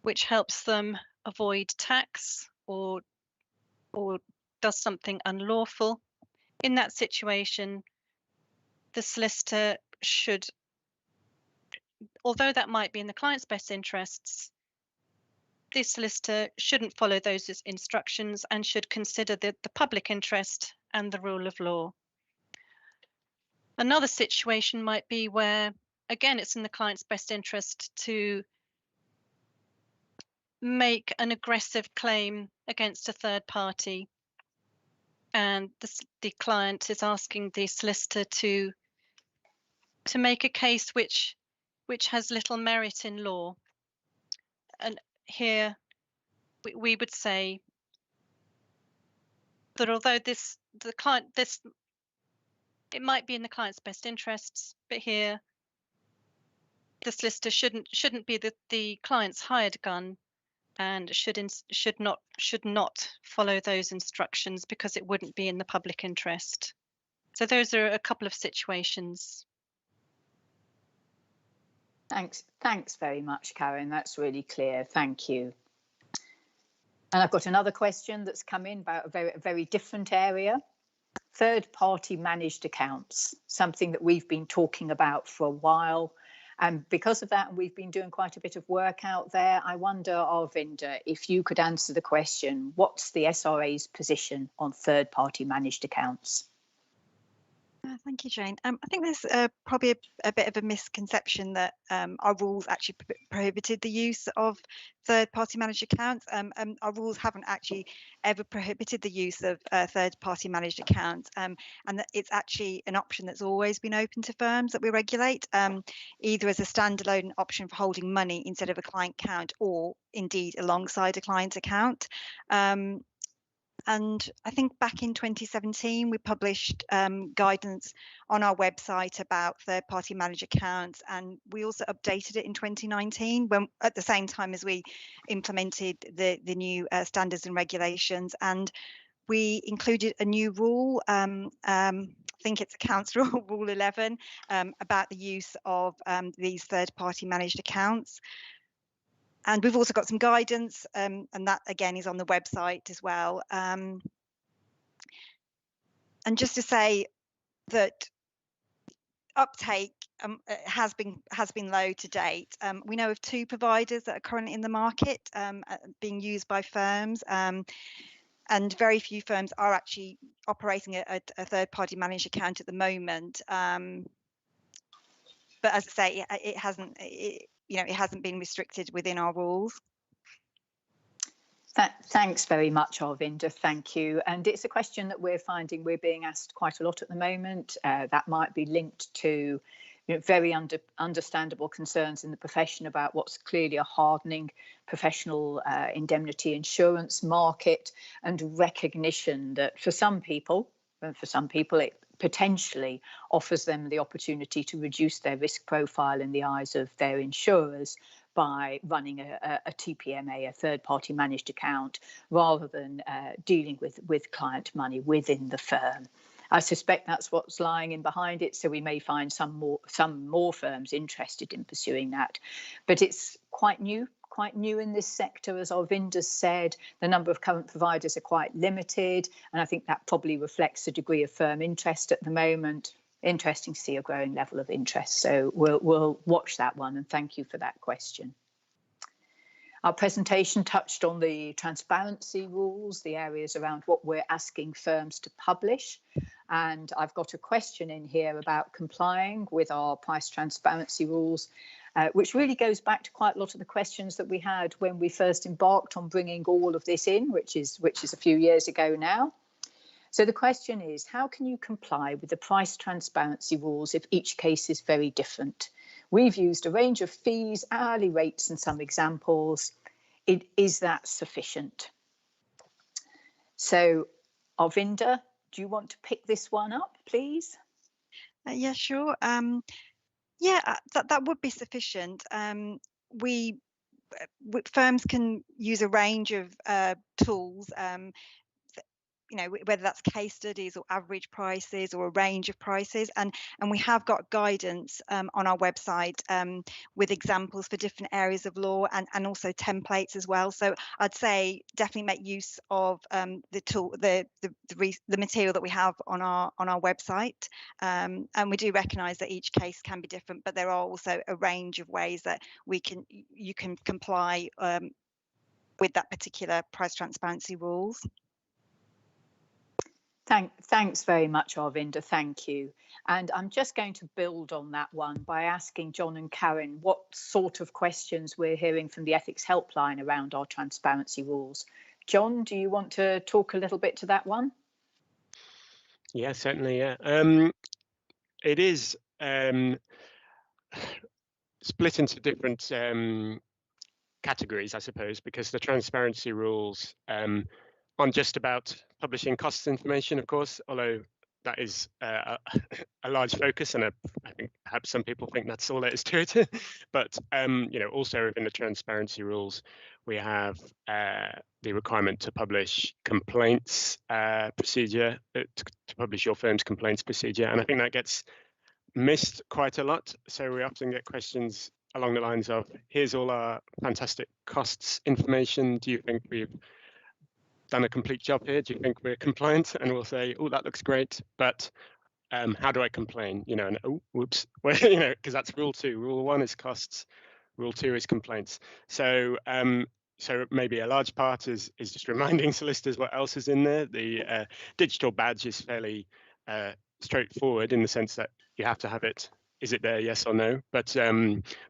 which helps them avoid tax or does something unlawful. In that situation, the solicitor should, although that might be in the client's best interests, the solicitor shouldn't follow those instructions and should consider the public interest and the rule of law. Another situation might be where, again, it's in the client's best interest to make an aggressive claim against a third party, and the client is asking the solicitor to make a case which has little merit in law. And here we would say that although it might be in the client's best interests, but here the solicitor shouldn't be the client's hired gun, and should not follow those instructions because it wouldn't be in the public interest. So those are a couple of situations. Thanks very much, Karen. That's really clear. Thank you. And I've got another question that's come in about a very different area. Third-party managed accounts, something that we've been talking about for a while. And because of that, we've been doing quite a bit of work out there. I wonder, Arvinder, if you could answer the question, what's the SRA's position on third-party managed accounts? Thank you, Jane. I think there's probably a bit of a misconception that our rules actually prohibited the use of third-party managed accounts. Our rules haven't actually ever prohibited the use of third-party managed accounts, and that it's actually an option that's always been open to firms that we regulate, either as a standalone option for holding money instead of a client account, or indeed alongside a client account. And I think back in 2017, we published guidance on our website about third-party managed accounts, and we also updated it in 2019, when at the same time as we implemented the new standards and regulations. And we included a new rule, I think it's Accounts Rule, Rule 11, about the use of these third-party managed accounts. And we've also got some guidance, and that again is on the website as well. And just to say that uptake has been low to date. We know of 2 providers that are currently in the market being used by firms, and very few firms are actually operating a third-party managed account at the moment. But as I say, it hasn't been restricted within our rules. Thanks very much, Arvinder. Thank you. And it's a question that we're finding we're being asked quite a lot at the moment. That might be linked to very understandable concerns in the profession about what's clearly a hardening professional indemnity insurance market, and recognition that for some people it potentially offers them the opportunity to reduce their risk profile in the eyes of their insurers by running a TPMA, a third-party managed account, rather than dealing with client money within the firm. I suspect that's what's lying in behind it, so we may find some more firms interested in pursuing that. But it's quite new in this sector, as Arvinder said. The number of current providers are quite limited, and I think that probably reflects the degree of firm interest at the moment. Interesting to see a growing level of interest, so we'll watch that one, and thank you for that question. Our presentation touched on the transparency rules, the areas around what we're asking firms to publish, and I've got a question in here about complying with our price transparency rules, which really goes back to quite a lot of the questions that we had when we first embarked on bringing all of this in, which is a few years ago now. So the question is, how can you comply with the price transparency rules if each case is very different? We've used a range of fees, hourly rates, and some examples. Is that sufficient? So, Arvinder, do you want to pick this one up, please? Yeah, sure. That would be sufficient. Firms can use a range of tools, whether that's case studies or average prices or a range of prices, and we have got guidance on our website with examples for different areas of law, and also templates as well. So I'd say definitely make use of the material that we have on our website, and we do recognise that each case can be different, but there are also a range of ways that you can comply with that particular price transparency rules. Thanks very much, Arvinder. Thank you. And I'm just going to build on that one by asking John and Karen what sort of questions we're hearing from the Ethics Helpline around our transparency rules. John, do you want to talk a little bit to that one? Yeah, certainly. Yeah, it is split into different categories, I suppose, because the transparency rules on just about publishing costs information, of course, although that is a large focus, and I think perhaps some people think that's all there is to it. But also within the transparency rules, we have the requirement to publish complaints procedure, to publish your firm's complaints procedure, and I think that gets missed quite a lot. So we often get questions along the lines of, here's all our fantastic costs information. Do you think we've done a complete job here? Do you think we're compliant? And we'll say, oh, that looks great, but how do I complain? And oh, whoops, well, because that's rule 2. Rule 1 is costs. Rule 2 is complaints. So so maybe a large part is just reminding solicitors what else is in there. The digital badge is fairly straightforward in the sense that you have to have it. Is it there? Yes or no? But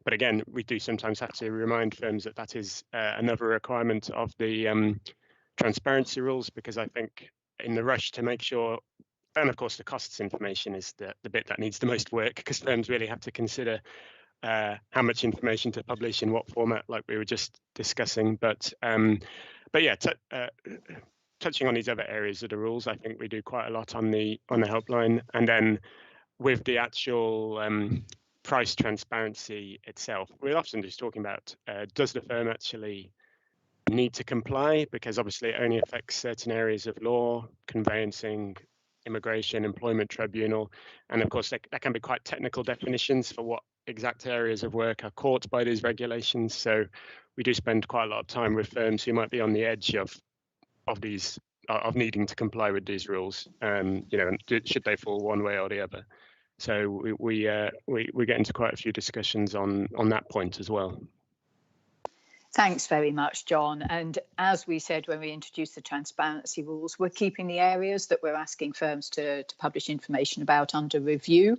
again, we do sometimes have to remind firms that that is another requirement of the transparency rules, because I think in the rush to make sure, and of course the costs information is the bit that needs the most work, because firms really have to consider how much information to publish in what format, like we were just discussing. But yeah, touching on these other areas of the rules, I think we do quite a lot on the helpline, and then with the actual price transparency itself, we're often just talking about does the firm actually need to comply, because obviously it only affects certain areas of law, conveyancing, immigration, employment tribunal, and of course that can be quite technical definitions for what exact areas of work are caught by these regulations. So we do spend quite a lot of time with firms who might be on the edge of needing to comply with these rules, should they fall one way or the other. So we get into quite a few discussions on that point as well. Thanks very much, John. And as we said when we introduced the transparency rules, we're keeping the areas that we're asking firms to publish information about under review,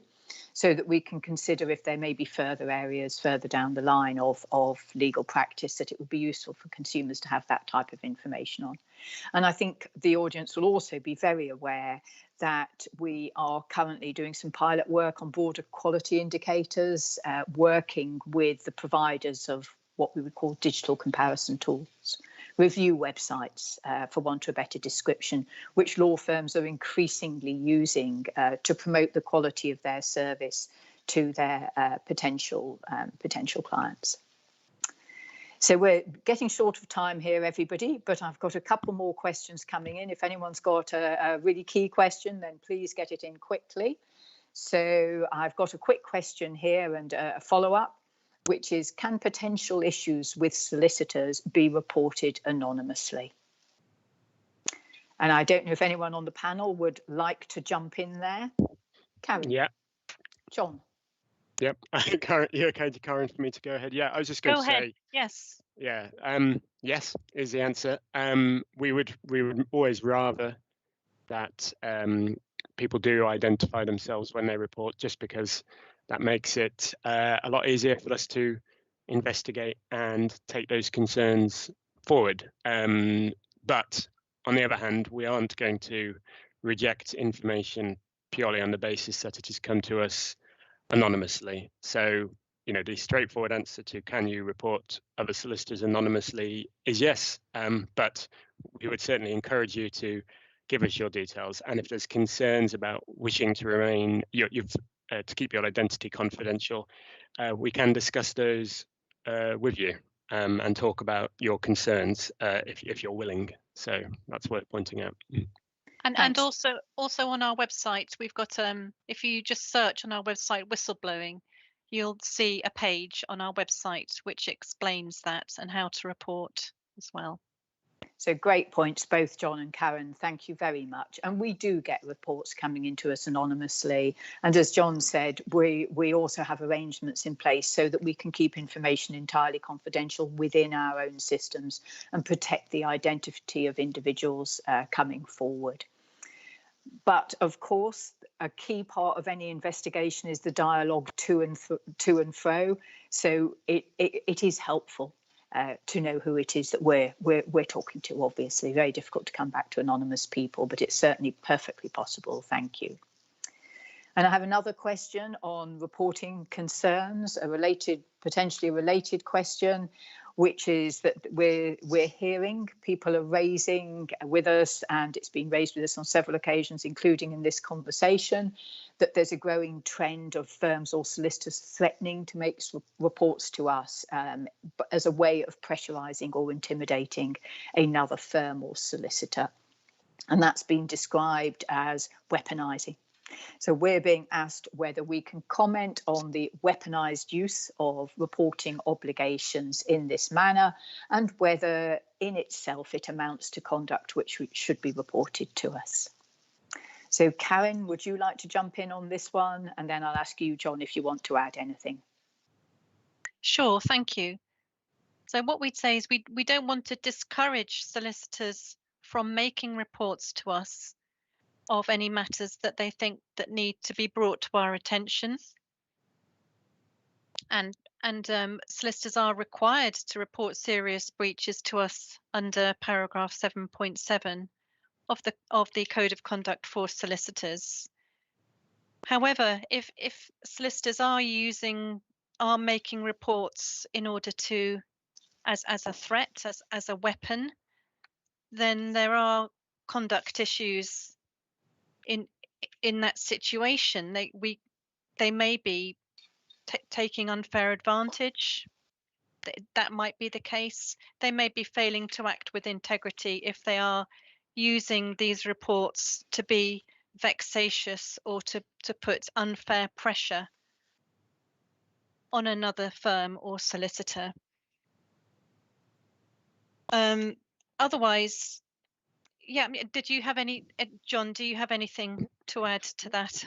so that we can consider if there may be further areas further down the line of legal practice that it would be useful for consumers to have that type of information on. And I think the audience will also be very aware that we are currently doing some pilot work on border quality indicators, working with the providers of what we would call digital comparison tools, review websites, for want of a better description, which law firms are increasingly using to promote the quality of their service to their potential clients. So we're getting short of time here, everybody, but I've got a couple more questions coming in. If anyone's got a really key question, then please get it in quickly. So I've got a quick question here and a follow-up, which is, can potential issues with solicitors be reported anonymously? And I don't know if anyone on the panel would like to jump in there. Karen? Yeah. John? Yep. Karen, you okay, Karen, for me to go ahead? Yeah, I was just going to say. Yes. Yeah. Yes is the answer. We would always rather that people do identify themselves when they report, just because that makes it a lot easier for us to investigate and take those concerns forward. But on the other hand, we aren't going to reject information purely on the basis that it has come to us anonymously. So, the straightforward answer to can you report other solicitors anonymously is yes, but we would certainly encourage you to give us your details. And if there's concerns about wishing to remain, to keep your identity confidential, we can discuss those with you and talk about your concerns if you're willing. So that's worth pointing out. And also on our website, we've got if you just search on our website whistleblowing, you'll see a page on our website which explains that and how to report as well. So great points, both John and Karen. Thank you very much. And we do get reports coming into us anonymously. And as John said, we also have arrangements in place so that we can keep information entirely confidential within our own systems and protect the identity of individuals coming forward. But of course, a key part of any investigation is the dialogue to and fro. So it is helpful to know who it is that we're talking to. Obviously, very difficult to come back to anonymous people, but it's certainly perfectly possible. Thank you. And I have another question on reporting concerns, potentially related question. which is that we're hearing, people are raising with us, and it's been raised with us on several occasions, including in this conversation, that there's a growing trend of firms or solicitors threatening to make reports to us as a way of pressurising or intimidating another firm or solicitor. And that's been described as weaponising. So we're being asked whether we can comment on the weaponised use of reporting obligations in this manner, and whether in itself it amounts to conduct which should be reported to us. So Karen, would you like to jump in on this one? And then I'll ask you, John, if you want to add anything. Sure, thank you. So what we'd say is we don't want to discourage solicitors from making reports to us of any matters that they think that need to be brought to our attention. And solicitors are required to report serious breaches to us under paragraph 7.7 of the Code of Conduct for Solicitors. However, if solicitors are making reports in order to as a threat, as a weapon, then there are conduct issues in that situation. They may be taking unfair advantage. That might be the case. They may be failing to act with integrity if they are using these reports to be vexatious or to put unfair pressure on another firm or solicitor. Otherwise, yeah, did you have any, John, do you have anything to add to that?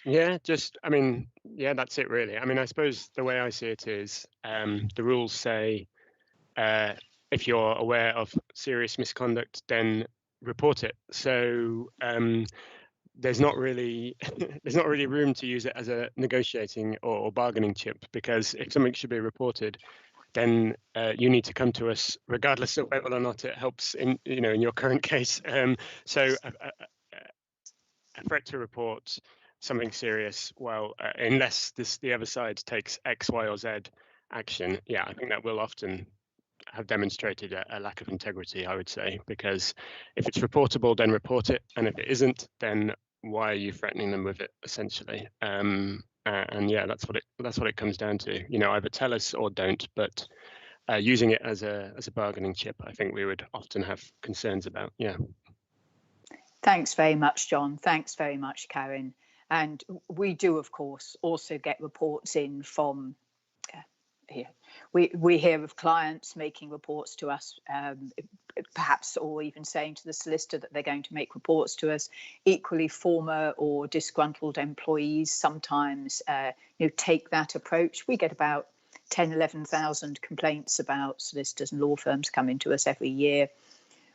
Yeah, that's it really. I mean, I suppose the way I see it is the rules say if you're aware of serious misconduct, then report it. So there's not really room to use it as a negotiating or bargaining chip, because if something should be reported, then you need to come to us regardless of whether or not it helps in your current case. So a threat to report something serious, well, unless the other side takes X, Y, or Z action, yeah, I think that will often have demonstrated a lack of integrity, I would say, because if it's reportable, then report it, and if it isn't, then why are you threatening them with it, essentially? And yeah, that's what it comes down to. Either tell us or don't. But using it as a bargaining chip, I think we would often have concerns about. Yeah. Thanks very much, John. Thanks very much, Karen. And we do, of course, also get reports in from here. We hear of clients making reports to us, perhaps, or even saying to the solicitor that they're going to make reports to us. Equally, former or disgruntled employees sometimes take that approach. We get about 11,000 complaints about solicitors and law firms coming to us every year.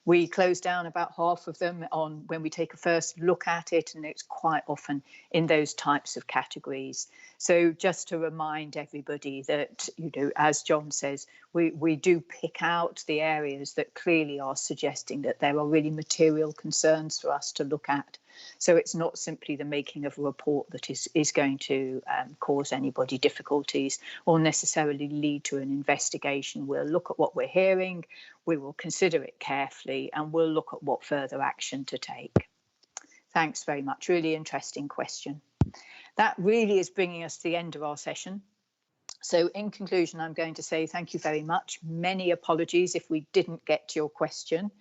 We close down about half of them when we take a first look at it, and it's quite often in those types of categories. So just to remind everybody that, as John says, we do pick out the areas that clearly are suggesting that there are really material concerns for us to look at. So it's not simply the making of a report that is going to cause anybody difficulties or necessarily lead to an investigation. We'll look at what we're hearing, we will consider it carefully, and we'll look at what further action to take. Thanks very much. Really interesting question. That really is bringing us to the end of our session. So in conclusion, I'm going to say thank you very much. Many apologies if we didn't get to your question.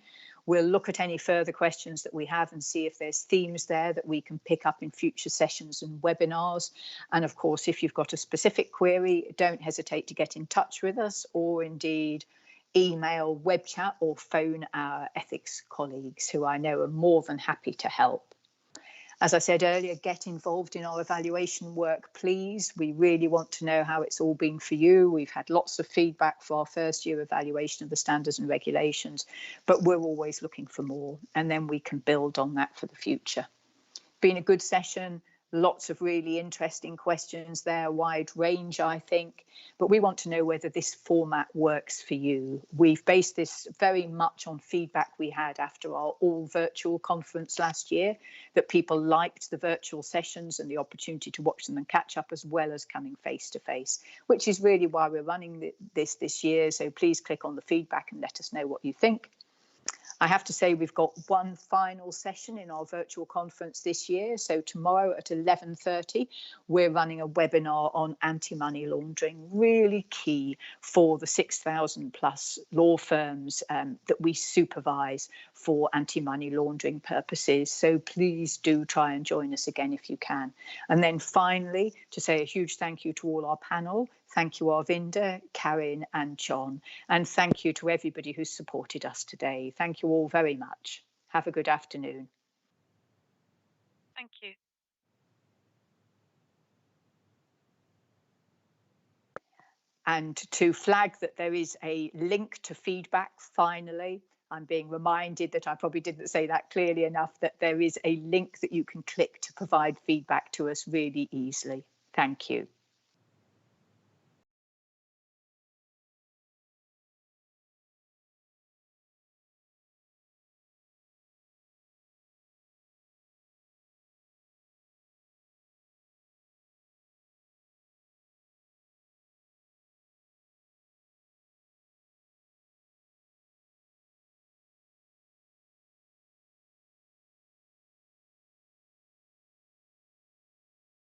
We'll look at any further questions that we have and see if there's themes there that we can pick up in future sessions and webinars. And of course, if you've got a specific query, don't hesitate to get in touch with us, or indeed email, web chat, or phone our ethics colleagues, who I know are more than happy to help. As I said earlier, get involved in our evaluation work, please. We really want to know how it's all been for you. We've had lots of feedback for our first year evaluation of the standards and regulations, but we're always looking for more, and then we can build on that for the future. Been a good session. Lots of really interesting questions there, wide range, I think. But we want to know whether this format works for you. We've based this very much on feedback we had after our all virtual conference last year, that people liked the virtual sessions and the opportunity to watch them and catch up, as well as coming face to face, which is really why we're running this year. So please click on the feedback and let us know what you think. I have to say we've got one final session in our virtual conference this year. So tomorrow at 11:30, we're running a webinar on anti-money laundering, really key for the 6,000 plus law firms that we supervise for anti-money laundering purposes. So please do try and join us again if you can. And then finally, to say a huge thank you to all our panel. Thank you, Arvinda, Karin and John. And thank you to everybody who's supported us today. Thank you all very much. Have a good afternoon. Thank you. And to flag that there is a link to feedback, finally, I'm being reminded that I probably didn't say that clearly enough, that there is a link that you can click to provide feedback to us really easily. Thank you.